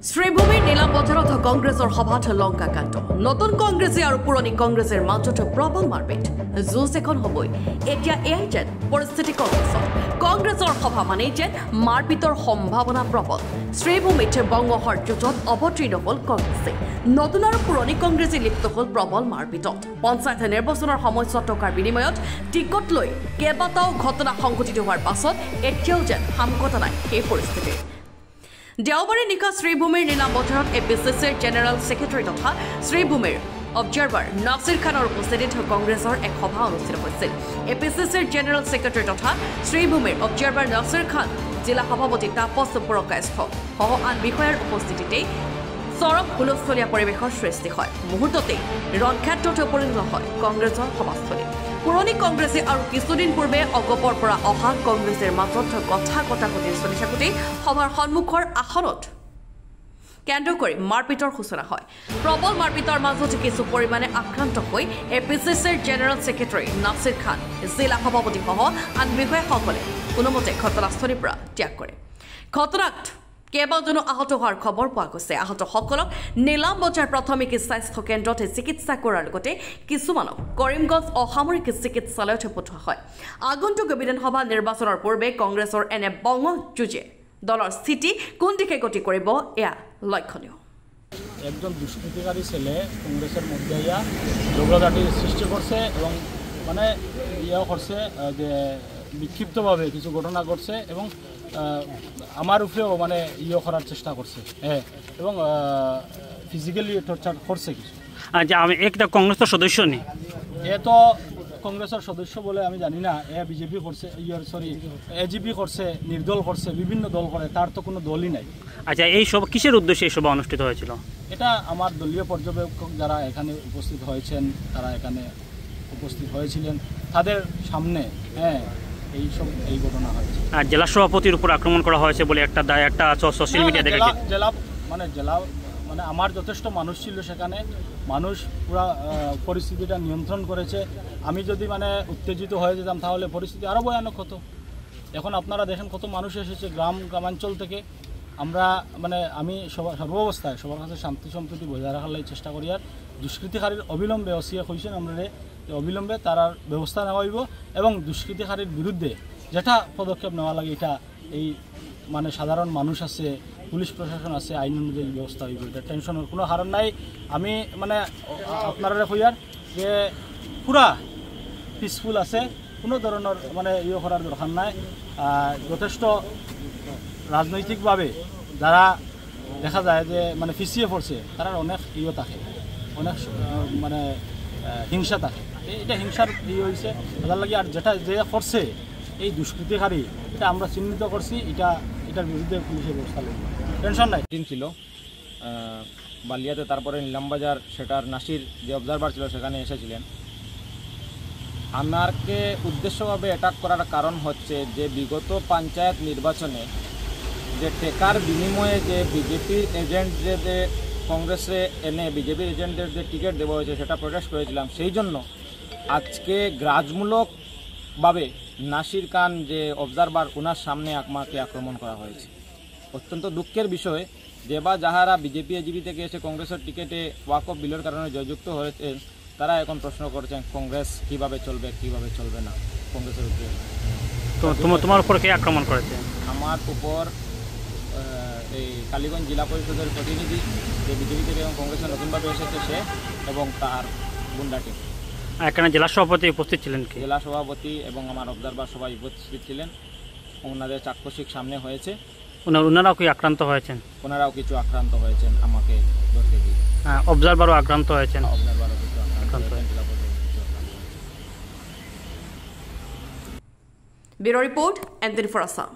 শ্রীভূমির নীলামবজাৰত কংগ্ৰেছৰ সভাত লংকাকাণ্ড নতুন কংগ্ৰেছী আৰু পুৰণি কংগ্ৰেছৰ মাজত প্ৰবল মাৰপিট যুঁজ এখন হ'বই এতিয়া এয়াই যেন পৰিস্থিতি কংগ্ৰেছৰ সভা মানেই যেন মাৰপিটৰ সম্ভাৱনা প্ৰবল শ্ৰীভূমিত বংগহৰ যুঁজত অৱতীৰ্ণ হ'ল কংগ্ৰেছে নতুন আৰু পুৰণি কংগ্ৰেছী লিপ্ত হ'ল প্ৰবল মাৰপিটত পঞ্চায়ত নিৰ্বাচনৰ সময়ছোৱাত টকাৰ বিনিময়ত টিকট লৈ কেইবাটাও ঘটনা সংঘটিত হোৱাৰ পাছত এতিয়াও যেন সামকতা নাই সেই পৰিস্থিতি দেওবাৰে নিশা শ্ৰীভূমিৰ নীলামবজাৰত এপিচিচিৰ জেনেৰেল ছেক্ৰেটাৰী তথা শ্ৰীভূমিৰ অবজাৰ্ভাৰ নাছিৰ খানৰ উপস্থিতিত কংগ্ৰেছৰ এক সভা অনুষ্ঠিত হৈছিল এপিচিচিৰ জেনেৰেল ছেক্ৰেটাৰী তথা শ্ৰীভূমিৰ অবজাৰ্ভাৰ নাছিৰ খান জিলা সভাপতি তাপস পুৰকায়স্থ সহ আন বিষয়াৰ উপস্থিতিতেই চৰম হুলস্থলীয়া পৰিৱেশৰ সৃষ্টি হয় মুহূৰ্ততেই ৰণক্ষেত্ৰত পৰিণত হয় কংগ্ৰেছৰ সভাস্থলী পুৰণি কংগ্ৰেছে আৰু কিছুদিন পূৰ্বে অগপৰ পৰা অহা কংগ্ৰেছৰ মাজত কথা কটাকটি চলি থাকোঁতেই সভাৰ সন্মুখৰ আসনত কেন্দ্ৰ কৰি মাৰপিটৰ সূচনা হয় প্ৰবল মাৰপিটৰ মাজত কিছু পৰিমাণে আক্ৰান্ত হৈ এপিচিচিৰ জেনেৰেল ছেক্ৰেটাৰী নাছিৰ খান জিলা সভাপতিসহ আন বিষয়াসকলে কোনোমতে ঘটনাস্থলীৰ পৰা ত্যাগ কৰে ঘটনাত কেইবাজনো আহত হোৱাৰ খবৰ পোৱা গৈছে আহতসকলক নীলামবজাৰ প্ৰাথমিক স্বাস্থ্য কেন্দ্ৰত চিকিৎসা কৰাৰ লগতে কিছুমানক কৰিমগঞ্জ অসামৰিক চিকিৎসালয়ত পঠোৱা হয় আগন্তুক বিধানসভা নিৰ্বাচনৰ পূৰ্বে কংগ্ৰেছৰ এনে বংগ যুঁজে দলৰ স্থিতি কোন দিশে গতি কৰিব এয়া লক্ষণীয় একজন দুষ্কৃতিকারী ছেলে কংগ্রেসের মধ্যে ইয়া ঝগড়াঝাটির সৃষ্টি করছে এবং মানে ইয়া করছে যে বিক্ষিপ্তভাবে কিছু ঘটনা ঘটছে এবং আমার উপরেও মানে ইয়ে করার চেষ্টা করছে হ্যাঁ এবং ফিজিক্যালি টর্চার করছে কিছু আচ্ছা আমি একটা কংগ্রেসের সদস্য নেই এ তো কংগ্রেসের সদস্য বলে আমি জানি না এ বিজেপি করছে সরি এজিপি করছে নির্দল করছে বিভিন্ন দল করে তার তো কোনো দলই নাই আচ্ছা এই সব কিসের উদ্দেশ্যে এই সভা অনুষ্ঠিত হয়েছিল এটা আমার দলীয় পর্যবেক্ষক যারা এখানে উপস্থিত হয়েছেন তারা এখানে উপস্থিত হয়েছিলেন তাদের সামনে হ্যাঁ এই ঘটনা হয়েছে আর জেলা সভাপতির উপর আক্রমণ করা হয়েছে বলে একটা দায় একটা সোশ্যাল মিডিয়া দেখেছি জেলা মানে আমার যথেষ্ট মানুষ ছিল সেখানে মানুষ পুরো পরিস্থিতিটা নিয়ন্ত্রণ করেছে আমি যদি মানে উত্তেজিত হয়ে যেতাম তাহলে পরিস্থিতি আরও ভয়ানক হতো এখন আপনারা দেখেন কত মানুষ এসেছে গ্রামাঞ্চল থেকে আমরা মানে আমি সর্বাবস্থায় সবার কাছে শান্তি সম্প্রীতি বজায় রাখার চেষ্টা করি আর দুষ্কৃতিকারীর অবিলম্বে অসিয়া হয়েছেন আমরা অবিলম্বে তার ব্যবস্থা নেওয়া হইব এবং দুষ্কৃতিকারীর বিরুদ্ধে যেটা পদক্ষেপ নেওয়া লাগে এটা এই মানে সাধারণ মানুষ আছে পুলিশ প্রশাসন আছে আইন অনুযায়ী ব্যবস্থা হইব এটা টেনশনের কোনো কারণ নাই আমি মানে আপনারা কইয়ার যে পুরা পিসফুল আছে কোনো ধরনের মানে ইয়ে করার দরকার নাই যথেষ্ট রাজনৈতিকভাবে যারা দেখা যায় যে মানে পিছিয়ে পড়ছে তারা অনেক ইয়ে থাকে অনেক মানে হিংসা থাকে এটা হিংসার ইয়ে হয়েছে তার লাগে আর যেটা যে করছে এই দুষ্কৃতিকারী এটা আমরা চিহ্নিত করছি এটার বিরুদ্ধে পুলিশের ব্যবস্থা নেব টেনশন নাই দিন ছিল বালিয়াতে তারপরে নীলামবাজার সেটার নাসির যে অবজারভার ছিল সেখানে এসেছিলেন আমারকে উদ্দেশ্যভাবে অ্যাটাক করার কারণ হচ্ছে যে বিগত পঞ্চায়েত নির্বাচনে যে টেকার বিনিময়ে যে বিজেপির এজেন্টদের কংগ্রেসে এনে বিজেপির এজেন্টদের যে টিকিট দেওয়া হয়েছে সেটা প্রটেস্ট করেছিলাম সেই জন্য আজকে গ্রাজমূলকভাবে নাসির খান যে অবজারভার ওনার সামনে আমাকে আক্রমণ করা হয়েছে অত্যন্ত দুঃখের বিষয় যে বা যাহারা বিজেপি এজিপি থেকে এসে কংগ্রেসের টিকিটে ওয়াকফ বিলের কারণে জয়যুক্ত হয়েছে তারা এখন প্রশ্ন করছেন কংগ্রেস কিভাবে চলবে না কংগ্রেসের উপরে তো তোমার উপর কে আক্রমণ করেছে আমার উপর এই কালীগঞ্জ জেলা পরিষদের প্রতিনিধি যে বিজেপি থেকে এবং কংগ্রেসের নতুনভাবে এসেছে সে এবং তার গুন্ডা টিম এখানে জেলা সভাপতি উপস্থিত ছিলেন কি জেলা সভাপতি এবং আমার অবজারভার সবাই উপস্থিত ছিলেন ওনাদের চাক্ষুষিক সামনে হয়েছে ওনারাও কি আক্রান্ত হয়েছেন ওনারাও কিছু আক্রান্ত হয়েছেন আমাকে ধরতে গিয়ে অবজারভারও আক্রান্ত হয়েছেন অবজারভারও কিছু আক্রান্ত হয়েছেন bureau report and for Assam.